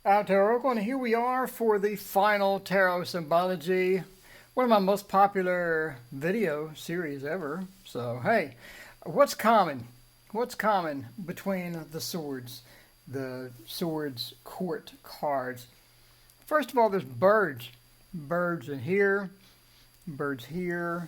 Tarot Oracle, and here we are for the final Tarot Symbology, one of my most popular video series ever. So, hey, what's common? What's common between the Swords court cards? First of all, there's birds. Birds in here, birds here,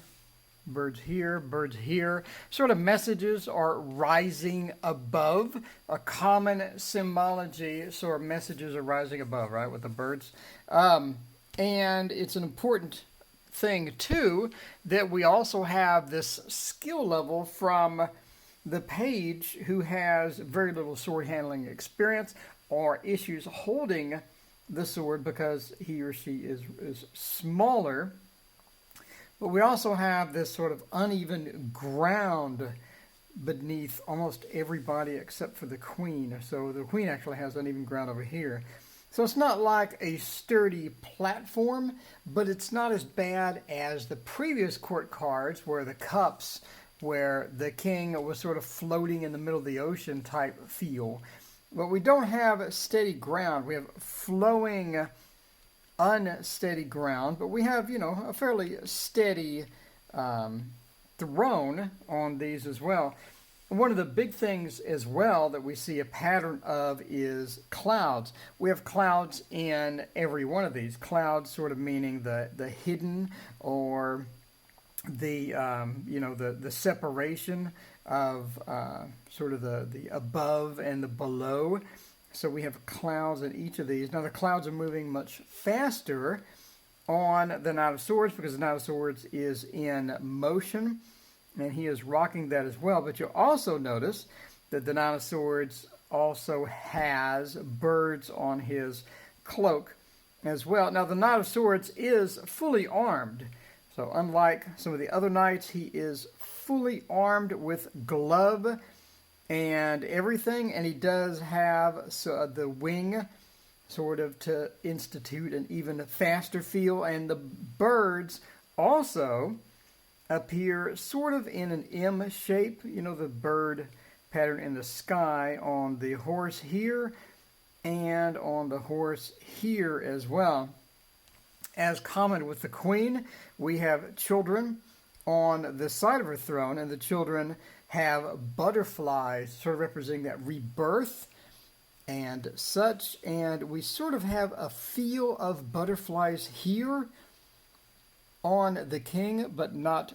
birds here, birds here. Sort of messages are rising above. A common symbology, sort of messages are rising above, right, with the birds. And it's an important thing, too, that we also have this skill level from the page who has very little sword handling experience or issues holding the sword because he or she is smaller. But we also have this sort of uneven ground beneath almost everybody except for the queen. So the queen actually has uneven ground over here. So it's not like a sturdy platform, but it's not as bad as the previous court cards where the cups, where the king was sort of floating in the middle of the ocean type feel. But we don't have steady ground. We have flowing unsteady ground, but we have, a fairly steady throne on these as well. One of the big things as well that we see a pattern of is clouds. We have clouds in every one of these. Clouds sort of meaning the hidden or the the separation of sort of the above and the below. So we have clouds in each of these. Now the clouds are moving much faster on the Knight of Swords because the Knight of Swords is in motion and he is rocking that as well. But you'll also notice that the Knight of Swords also has birds on his cloak as well. Now the Knight of Swords is fully armed. So unlike some of the other knights, he is fully armed with glove and everything, and he does have the wing sort of to institute an even faster feel, and the birds also appear sort of in an M shape, the bird pattern in the sky on the horse here and on the horse here as well. As common with the queen, we have children on the side of her throne, and the children have butterflies sort of representing that rebirth and such, and we sort of have a feel of butterflies here on the king, but not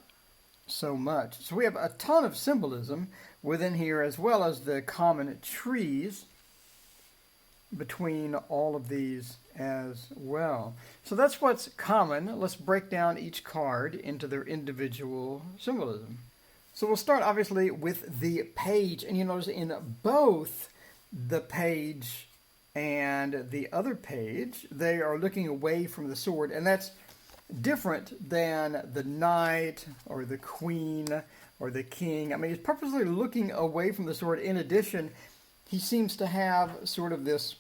so much. So we have a ton of symbolism within here, as well as the common trees between all of these as well. So that's what's common. Let's break down each card into their individual symbolism. So we'll start obviously with the page, and you notice in both the page and the other page, they are looking away from the sword, and that's different than the knight or the queen or the king. I mean, he's purposely looking away from the sword. In addition, he seems to have sort of this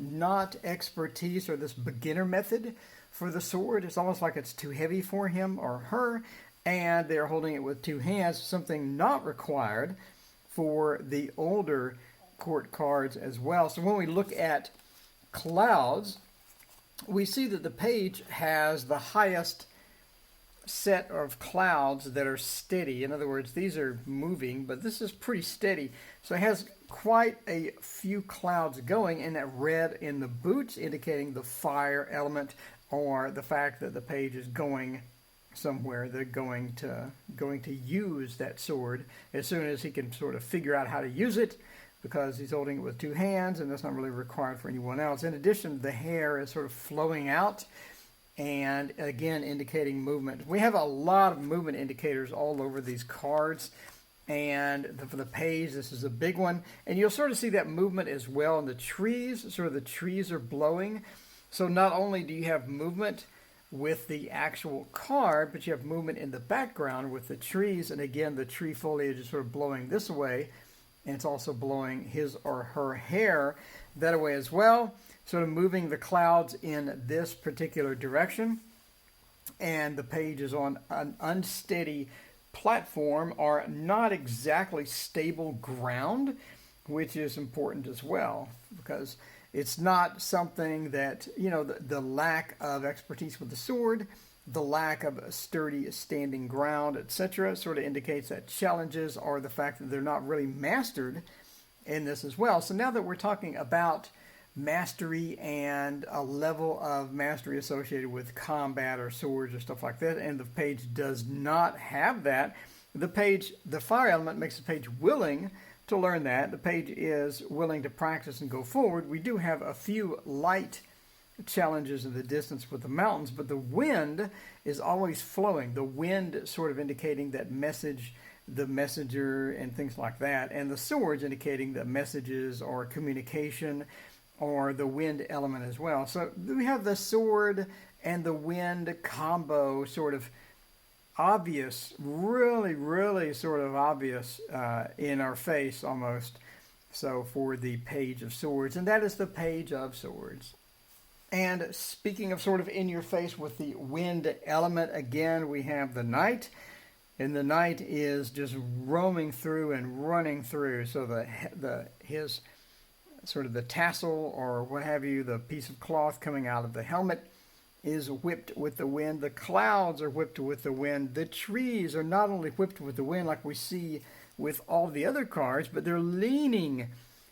not expertise or this beginner method for the sword. It's almost like it's too heavy for him or her, and they're holding it with two hands, something not required for the older court cards as well. So when we look at clouds, we see that the page has the highest set of clouds that are steady. In other words, these are moving, but this is pretty steady. So it has quite a few clouds going, and that red in the boots indicating the fire element or the fact that the page is going somewhere. They're going to use that sword as soon as he can sort of figure out how to use it, because he's holding it with two hands, and that's not really required for anyone else. In addition, the hair is sort of flowing out, and again indicating movement. We have a lot of movement indicators all over these cards, and for the page, this is a big one. And you'll sort of see that movement as well in the trees. Sort of the trees are blowing. So not only do you have movement with the actual card, but you have movement in the background with the trees, and again the tree foliage is sort of blowing this way, and it's also blowing his or her hair that way as well, sort of moving the clouds in this particular direction. And the page is on an unsteady platform, or not exactly stable ground, which is important as well, because It's not something that, the lack of expertise with the sword, the lack of a sturdy standing ground, etc., sort of indicates that challenges are the fact that they're not really mastered in this as well. So now that we're talking about mastery and a level of mastery associated with combat or swords or stuff like that, and the page does not have that, the fire element makes the page willing to learn that. The page is willing to practice and go forward. We do have a few light challenges in the distance with the mountains, but the wind is always flowing. The wind sort of indicating that message, the messenger, and things like that, and the swords indicating that messages or communication or the wind element as well. So we have the sword and the wind combo sort of obvious, really sort of obvious in our face almost. So for the page of swords, and that is the page of swords. And speaking of sort of in your face with the wind element, again, we have the knight. And the knight is just roaming through and running through. So his sort of the tassel or what have you, the piece of cloth coming out of the helmet is whipped with the wind. The clouds are whipped with the wind. The trees are not only whipped with the wind like we see with all the other cards, but they're leaning.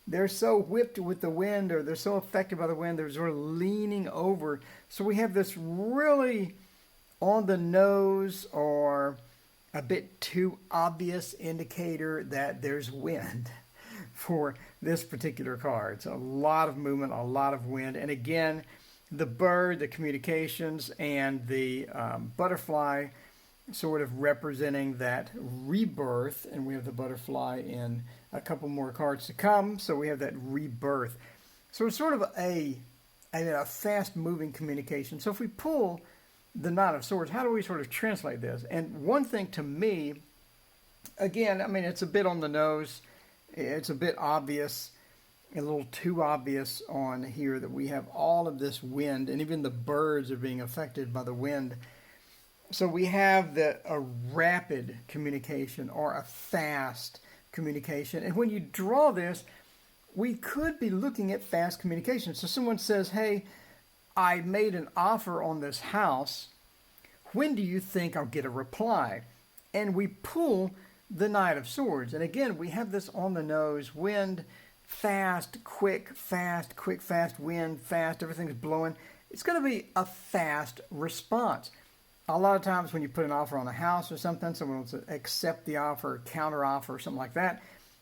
They're so whipped with the wind, or they're so affected by the wind, they're sort of leaning over. So we have this really on the nose or a bit too obvious indicator that there's wind for this particular card. So a lot of movement, a lot of wind. And again, the bird, the communications, and the butterfly sort of representing that rebirth. And we have the butterfly in a couple more cards to come. So we have that rebirth. So it's sort of a fast-moving communication. So if we pull the Knight of Swords, how do we sort of translate this? And one thing to me, again, I mean, it's a bit on the nose. It's a bit obvious, a little too obvious on here that we have all of this wind, and even the birds are being affected by the wind. So we have a rapid communication or a fast communication. And when you draw this, we could be looking at fast communication. So someone says, hey, I made an offer on this house. When do you think I'll get a reply? And we pull the Knight of Swords. And again, we have this on the nose, wind, fast, quick, fast, wind, fast, everything's blowing. It's going to be a fast response. A lot of times when you put an offer on a house or something, someone wants to accept the offer, counter offer, or something like that,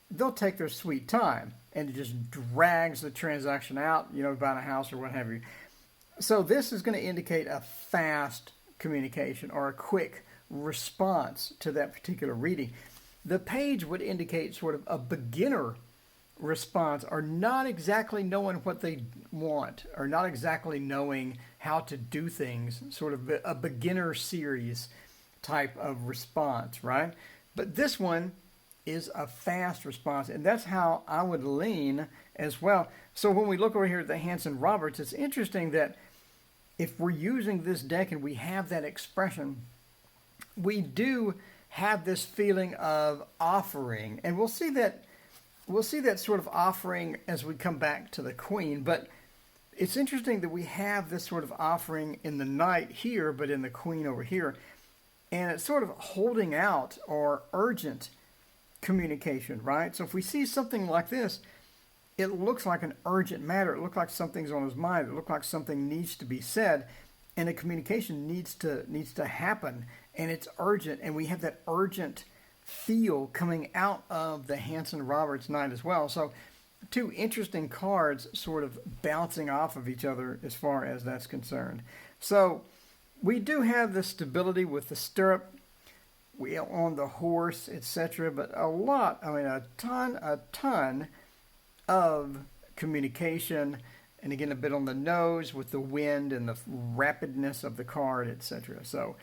they'll take their sweet time, and it just drags the transaction out, buying a house or what have you. So this is going to indicate a fast communication or a quick response to that particular reading. The page would indicate sort of a beginner response, or not exactly knowing what they want, or not exactly knowing how to do things, sort of a beginner series type of response, right? But this one is a fast response, and that's how I would lean as well. So when we look over here at the Hanson-Roberts, it's interesting that if we're using this deck and we have that expression, we do have this feeling of offering, and we'll see that sort of offering as we come back to the Queen. But it's interesting that we have this sort of offering in the Knight here, but in the Queen over here, and it's sort of holding out or urgent communication, right? So if we see something like this, it looks like an urgent matter. It looks like something's on his mind. It looks like something needs to be said, and a communication needs to happen, and it's urgent, and we have that urgent feel coming out of the Hanson-Roberts Knight as well. So two interesting cards sort of bouncing off of each other as far as that's concerned. So we do have the stability with the stirrup, we on the horse, etc., but a ton of communication, and again a bit on the nose with the wind and the rapidness of the card, etc. So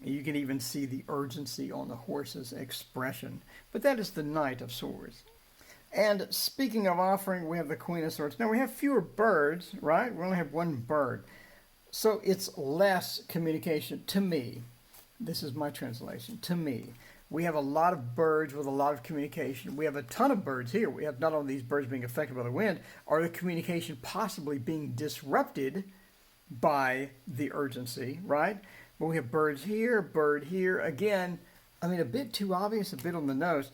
you can even see the urgency on the horse's expression. But that is the Knight of Swords. And speaking of offering, we have the Queen of Swords. Now we have fewer birds, right? We only have one bird. So it's less communication to me. This is my translation. To me, We have a lot of birds with a lot of communication. We have a ton of birds here. We have not only these birds being affected by the wind, or the communication possibly being disrupted by the urgency, right? But we have bird here. Again, I mean, a bit too obvious, a bit on the nose.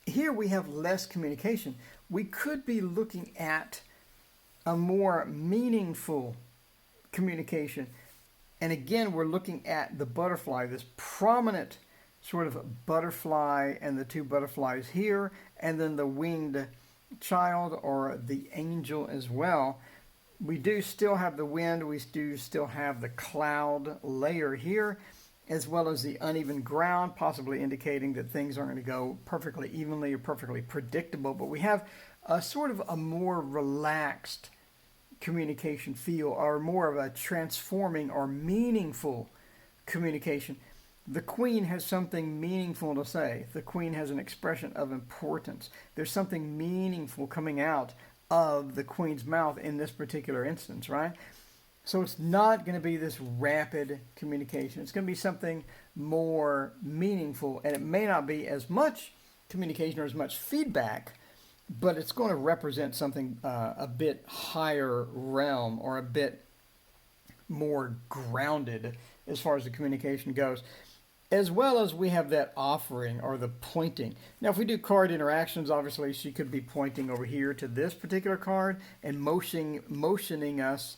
Here we have less communication. We could be looking at a more meaningful communication. And again, we're looking at the butterfly, this prominent sort of butterfly, and the two butterflies here, and then the winged child or the angel as well. We do still have the wind, we do still have the cloud layer here, as well as the uneven ground, possibly indicating that things aren't going to go perfectly evenly or perfectly predictable. But we have a sort of a more relaxed communication feel, or more of a transforming or meaningful communication. The queen has something meaningful to say. The queen has an expression of importance. There's something meaningful coming out of the queen's mouth in this particular instance, right? So it's not going to be this rapid communication. It's going to be something more meaningful, and it may not be as much communication or as much feedback, but it's going to represent something a bit higher realm, or a bit more grounded as far as the communication goes. As well as we have that offering, or the pointing. Now, if we do card interactions, obviously she could be pointing over here to this particular card and motioning us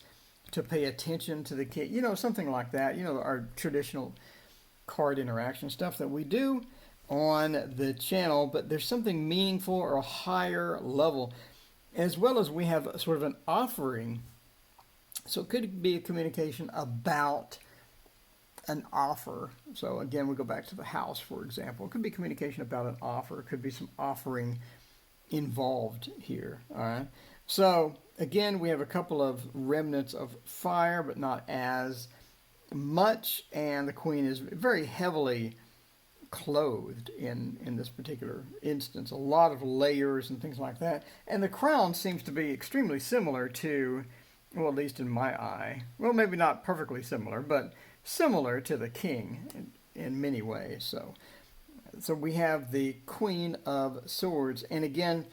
to pay attention to the kid, something like that. Our traditional card interaction stuff that we do on the channel, but there's something meaningful or a higher level, as well as we have sort of an offering. So it could be a communication about an offer. So again, we go back to the house, for example. It could be communication about an offer. It could be some offering involved here. All right. So again, we have a couple of remnants of fire, but not as much. And the queen is very heavily clothed in this particular instance. A lot of layers and things like that. And the crown seems to be extremely similar to, well, at least in my eye. Well, maybe not perfectly similar, but similar to the king in many ways. So we have the Queen of Swords, and again,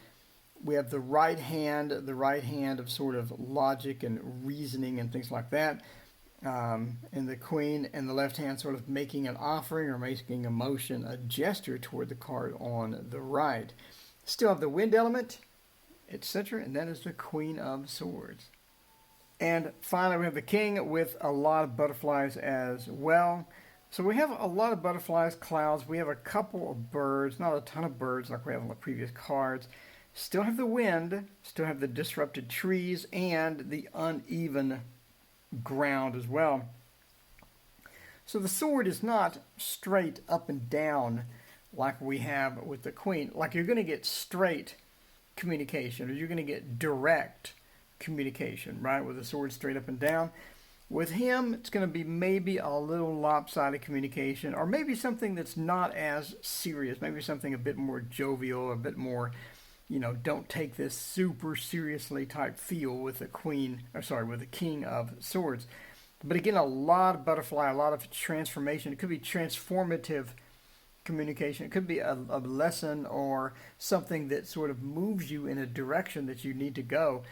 we have the right hand of sort of logic and reasoning and things like that, and the queen, and the left hand sort of making an offering or making a motion, a gesture toward the card on the right. Still have the wind element, etc., and that is the Queen of Swords. And finally, we have the king with a lot of butterflies as well. So we have a lot of butterflies, clouds. We have a couple of birds, not a ton of birds like we have on the previous cards. Still have the wind, still have the disrupted trees, and the uneven ground as well. So the sword is not straight up and down like we have with the queen. Like you're going to get straight communication, or you're going to get direct communication, right, with the sword straight up and down. With him, it's going to be maybe a little lopsided communication, or maybe something that's not as serious, maybe something a bit more jovial, a bit more, don't take this super seriously type feel with the with the King of Swords. But again, a lot of butterfly, a lot of transformation. It could be transformative communication. It could be a lesson or something that sort of moves you in a direction that you need to go.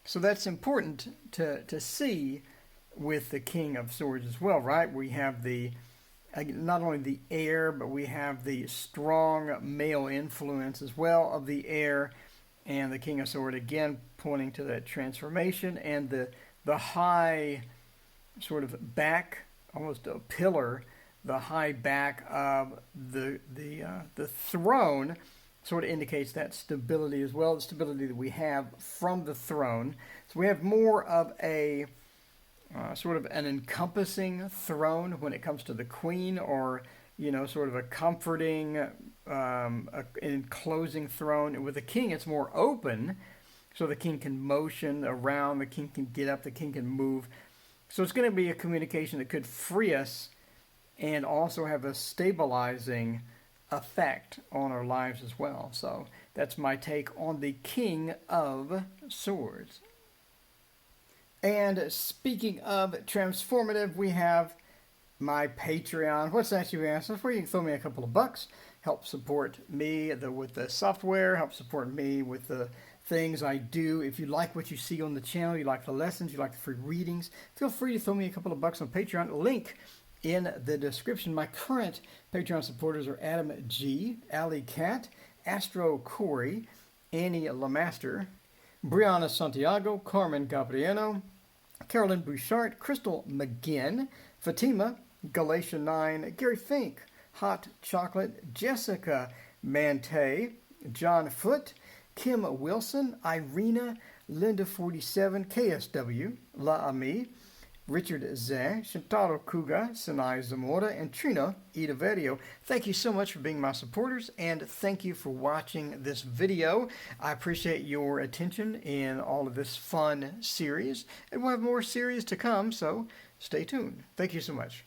So that's important to see with the King of Swords as well, right? We have not only the air, but we have the strong male influence as well of the air, and the King of Swords again pointing to that transformation, and the high sort of back, almost a pillar, the high back of the throne sort of indicates that stability as well, the stability that we have from the throne. So we have more of a sort of an encompassing throne when it comes to the queen, or sort of a comforting, enclosing throne. With the king, it's more open, so the king can motion around, the king can get up, the king can move. So it's going to be a communication that could free us and also have a stabilizing effect on our lives as well. So that's my take on the King of Swords. And speaking of transformative, we have my Patreon. What's that, you ask? That's where you can throw me a couple of bucks, help support me with the software, help support me with the things I do. If you like what you see on the channel, you like the lessons, you like the free readings, feel free to throw me a couple of bucks on Patreon. Link in the description. My current Patreon supporters are Adam G, Ali Cat, Astro Corey, Annie Lamaster, Brianna Santiago, Carmen Gabriano, Carolyn Bouchard, Crystal McGinn, Fatima, Galatia 9, Gary Fink, Hot Chocolate, Jessica Mante, John Foote, Kim Wilson, Irina, Linda47, KSW, La Ami, Richard Zeh, Shintaro Kuga, Sinai Zamora, and Trina Idaverio. Thank you so much for being my supporters, and thank you for watching this video. I appreciate your attention in all of this fun series, and we'll have more series to come, so stay tuned. Thank you so much.